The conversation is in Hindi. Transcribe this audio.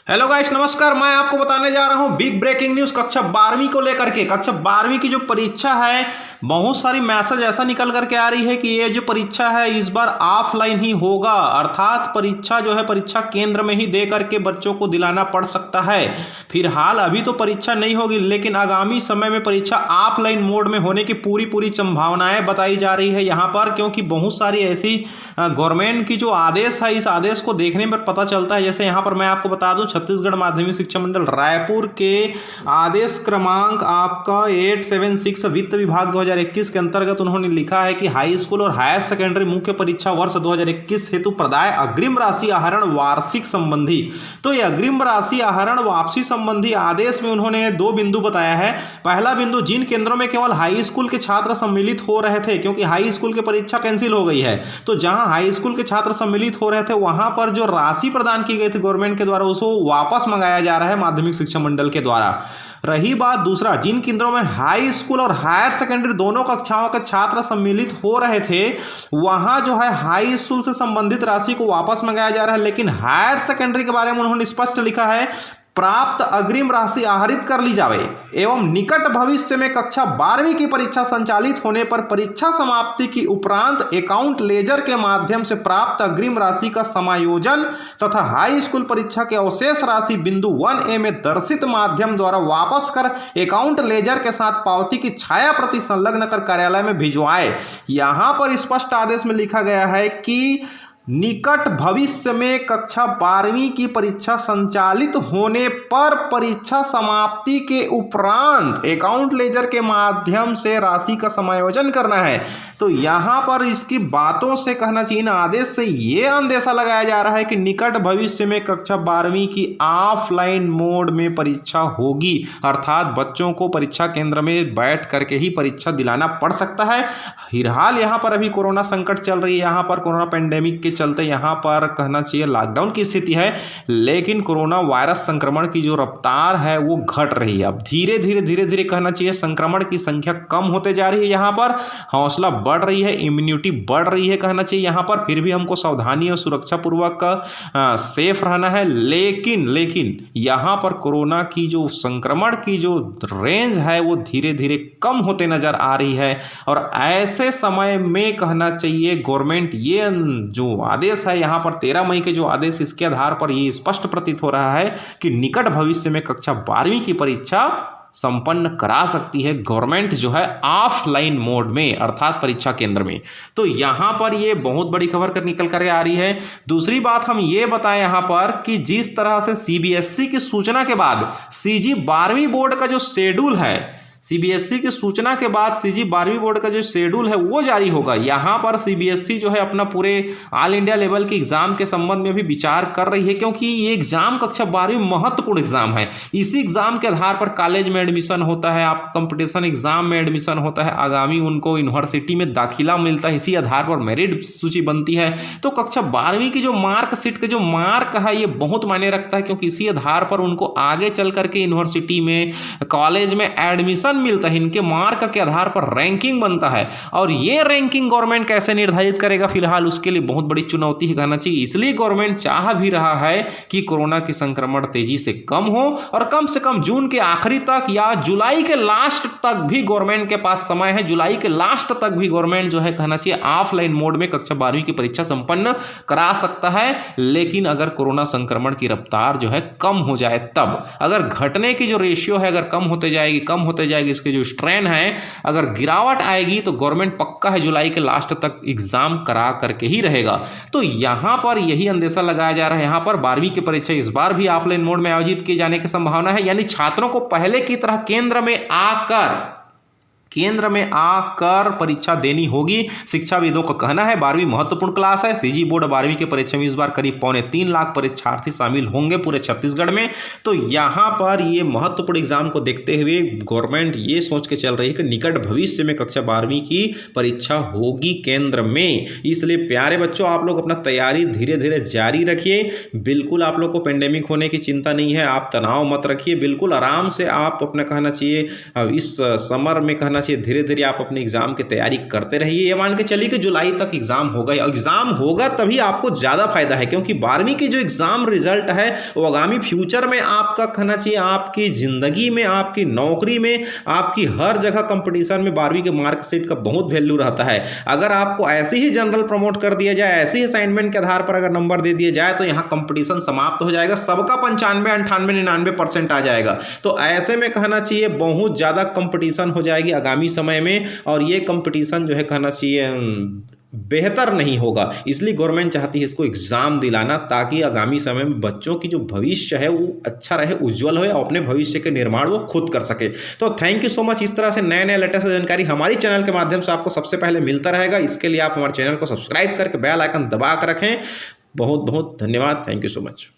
हेलो गाइस, नमस्कार। मैं आपको बताने जा रहा हूं बिग ब्रेकिंग न्यूज कक्षा 12वीं को लेकर के। कक्षा 12वीं की जो परीक्षा है, बहुत सारी मैसेज ऐसा निकल करके आ रही है कि ये जो परीक्षा है इस बार ऑफलाइन ही होगा, अर्थात परीक्षा जो है परीक्षा केंद्र में ही दे करके बच्चों को दिलाना पड़ सकता है। फिलहाल अभी तो परीक्षा नहीं होगी, लेकिन आगामी समय में परीक्षा ऑफलाइन मोड में होने की पूरी संभावनाएं बताई जा रही है यहाँ पर, क्योंकि बहुत सारी ऐसी गवर्नमेंट की जो आदेश है, इस आदेश को देखने पर पता चलता है। जैसे यहाँ पर मैं आपको बता दूं, छत्तीसगढ़ माध्यमिक शिक्षा मंडल रायपुर के आदेश क्रमांक आपका 876 वित्त विभाग 2021 के अंतर्गत उन्होंने लिखा है कि हाई स्कूल और हायर सेकेंडरी मुख्य परीक्षा वर्ष 2021 हेतु प्रदाय अग्रिम राशि आहरण वार्षिक संबंधी। तो ये अग्रिम राशि आहरण वापसी संबंधी आदेश में उन्होंने दो बिंदु बताया है। पहला बिंदु, जिन केंद्रों में केवल हाई स्कूल के छात्र सम्मिलित हो रहे थे, क्योंकि हाई स्कूल की परीक्षा कैंसिल हो गई है, तो जहां हाई स्कूल के छात्र सम्मिलित हो रहे थे वहां पर जो राशि प्रदान की गई थी गवर्नमेंट के द्वारा, उसको वापस मंगाया जा रहा है माध्यमिक शिक्षा मंडल के द्वारा। रही बात दूसरा, जिन केंद्रों में हाई स्कूल और हायर सेकेंडरी दोनों कक्षाओं के छात्र सम्मिलित हो रहे थे, वहां जो है हाई स्कूल से संबंधित राशि को वापस मंगाया जा रहा है, लेकिन हायर सेकेंडरी के बारे में उन्होंने स्पष्ट लिखा है प्राप्त अग्रिम राशि आहरित कर ली जावे एवं निकट भविष्य में कक्षा 12वीं की परीक्षा संचालित होने पर परीक्षा समाप्ति की उपरांत अकाउंट लेजर के माध्यम से प्राप्त अग्रिम राशि का समायोजन तथा हाई स्कूल परीक्षा के अवशेष राशि बिंदु 1A में दर्शित माध्यम द्वारा वापस कर अकाउंट लेजर के साथ पावती की छाया प्रति संलग्न कर कार्यालय में भिजवाए। यहां पर स्पष्ट आदेश में लिखा गया है कि निकट भविष्य में कक्षा 12वीं की परीक्षा संचालित होने पर परीक्षा समाप्ति के उपरांत अकाउंट लेजर के माध्यम से राशि का समायोजन करना है। तो यहां पर इसकी बातों से कहना चाहिए, इन आदेश से यह अंदेशा लगाया जा रहा है कि निकट भविष्य में कक्षा 12वीं की ऑफलाइन मोड में परीक्षा होगी, अर्थात बच्चों को परीक्षा केंद्र में बैठ करके ही परीक्षा दिलाना पड़ सकता है। फिलहाल यहाँ पर अभी कोरोना संकट चल रही है, यहाँ पर कोरोना पेंडेमिक के चलते यहाँ पर कहना चाहिए लॉकडाउन की स्थिति है, लेकिन कोरोना वायरस संक्रमण की जो रफ्तार है वो घट रही है। अब धीरे धीरे कहना चाहिए संक्रमण की संख्या कम होते जा रही है, यहाँ पर हौसला बढ़ रही है, इम्यूनिटी बढ़ रही है कहना चाहिए यहाँ पर। फिर भी हमको सावधानी और सुरक्षा पूर्वक सेफ रहना है, लेकिन यहाँ पर कोरोना की जो संक्रमण की जो रेंज है वो धीरे धीरे कम होते नजर आ रही है। और ऐसे समय में कहना चाहिए गवर्नमेंट ये जो आदेश है यहाँ पर 13 मई के जो आदेश, इसके आधार पर ये स्पष्ट प्रतीत हो रहा है कि निकट भविष्य में कक्षा 12वीं की परीक्षा संपन्न करा सकती है गवर्नमेंट जो है ऑफलाइन मोड में, अर्थात परीक्षा केंद्र में। तो यहां पर ये बहुत बड़ी खबर निकल कर आ रही है। दूसरी बात हम ये बताएं यहां पर कि जिस तरह से सीबीएसई की सूचना के बाद सीजी 12वीं बोर्ड का जो शेड्यूल है, सीबीएसई की सूचना के बाद सीजी 12वीं बोर्ड का जो शेड्यूल है वो जारी होगा। यहाँ पर सीबीएसई जो है अपना पूरे ऑल इंडिया लेवल के एग्जाम के संबंध में भी विचार कर रही है, क्योंकि ये एग्जाम कक्षा 12वीं महत्वपूर्ण एग्जाम है। इसी एग्जाम के आधार पर कॉलेज में एडमिशन होता है, आप कंपटीशन एग्जाम में एडमिशन होता है, आगामी उनको यूनिवर्सिटी में दाखिला मिलता है, इसी आधार पर मेरिट सूची बनती है। तो कक्षा 12वीं की जो मार्कशीट का जो मार्क है ये बहुत मायने रखता है, क्योंकि इसी आधार पर उनको आगे चल करके यूनिवर्सिटी में कॉलेज में एडमिशन मिलता है। इनके मार्क के आधार पर रैंकिंग बनता है, और ये रैंकिंग गवर्नमेंट कैसे निर्धारित करेगा, फिलहाल उसके लिए बहुत बड़ी चुनौती है कहना चाहिए। इसलिए गवर्नमेंट चाह भी रहा है कि कोरोना की संक्रमण तेजी से कम हो, और कम से कम जून के आखिरी तक या जुलाई के लास्ट तक भी गवर्नमेंट के पास समय है, जुलाई के लास्ट तक भी गवर्नमेंट जो है कहना चाहिए ऑफलाइन मोड में कक्षा 12वीं की परीक्षा संपन्न करा सकता है। लेकिन अगर कोरोना संक्रमण की रफ्तार जो है कम हो जाए, तब अगर घटने की जो रेशियो है अगर कम होते जाएगी इसके जो स्ट्रेन है अगर गिरावट आएगी, तो गवर्नमेंट पक्का है जुलाई के लास्ट तक एग्जाम करा करके ही रहेगा। तो यहां पर यही अंदेशा लगाया जा रहा है, यहां पर 12वीं की परीक्षा इस बार भी ऑफलाइन मोड में आयोजित किए जाने की संभावना है, यानी छात्रों को पहले की तरह केंद्र में आकर परीक्षा देनी होगी। शिक्षाविदों का कहना है 12वीं महत्वपूर्ण क्लास है। सीजी बोर्ड 12वीं की परीक्षा में इस बार करीब 3.25 लाख परीक्षार्थी शामिल होंगे पूरे छत्तीसगढ़ में। तो यहाँ पर ये महत्वपूर्ण एग्जाम को देखते हुए गवर्नमेंट ये सोच के चल रही है कि निकट भविष्य में कक्षा 12वीं की परीक्षा होगी केंद्र में। इसलिए प्यारे बच्चों, आप लोग अपना तैयारी धीरे धीरे जारी रखिए। बिल्कुल आप लोग को पेंडेमिक होने की चिंता नहीं है, आप तनाव मत रखिए, बिल्कुल आराम से आप अपना कहना चाहिए इस समर में कहना चाहिए धीरे धीरे आप अपने एग्जाम की तैयारी करते रहिए। ये मान के चलिए कि जुलाई तक एग्जाम होगा, एग्जाम होगा तभी आपको ज़्यादा फायदा है, क्योंकि 12वीं की जो एग्जाम रिजल्ट है वो आगामी फ्यूचर में आपका कहना चाहिए आपकी ज़िंदगी में, आपकी नौकरी में, आपकी हर जगह कंपटीशन में 12वीं के मार्कशीट का बहुत वैल्यू रहता है। अगर आपको ऐसे ही जनरल प्रमोट कर दिया जाए, ऐसे ही असाइनमेंट के आधार पर अगर नंबर दे दिए जाए तो यहाँ कंपटीशन समाप्त हो जाएगा, सबका 95, 98, 99% आ जाएगा। तो ऐसे में कहना चाहिए बहुत ज़्यादा कंपटीशन हो जाएगी आगामी समय में, और ये कंपटीशन जो है कहना चाहिए बेहतर नहीं होगा। इसलिए गवर्नमेंट चाहती है इसको एग्ज़ाम दिलाना, ताकि आगामी समय में बच्चों की जो भविष्य है वो अच्छा रहे, उज्जवल हो, और अपने भविष्य के निर्माण वो खुद कर सके। तो थैंक यू सो मच। इस तरह से नए नए लेटेस्ट जानकारी हमारी चैनल के माध्यम से आपको सबसे पहले मिलता रहेगा। इसके लिए आप हमारे चैनल को सब्सक्राइब करके बेल आइकन दबा कर रखें। बहुत बहुत धन्यवाद। Thank you so much.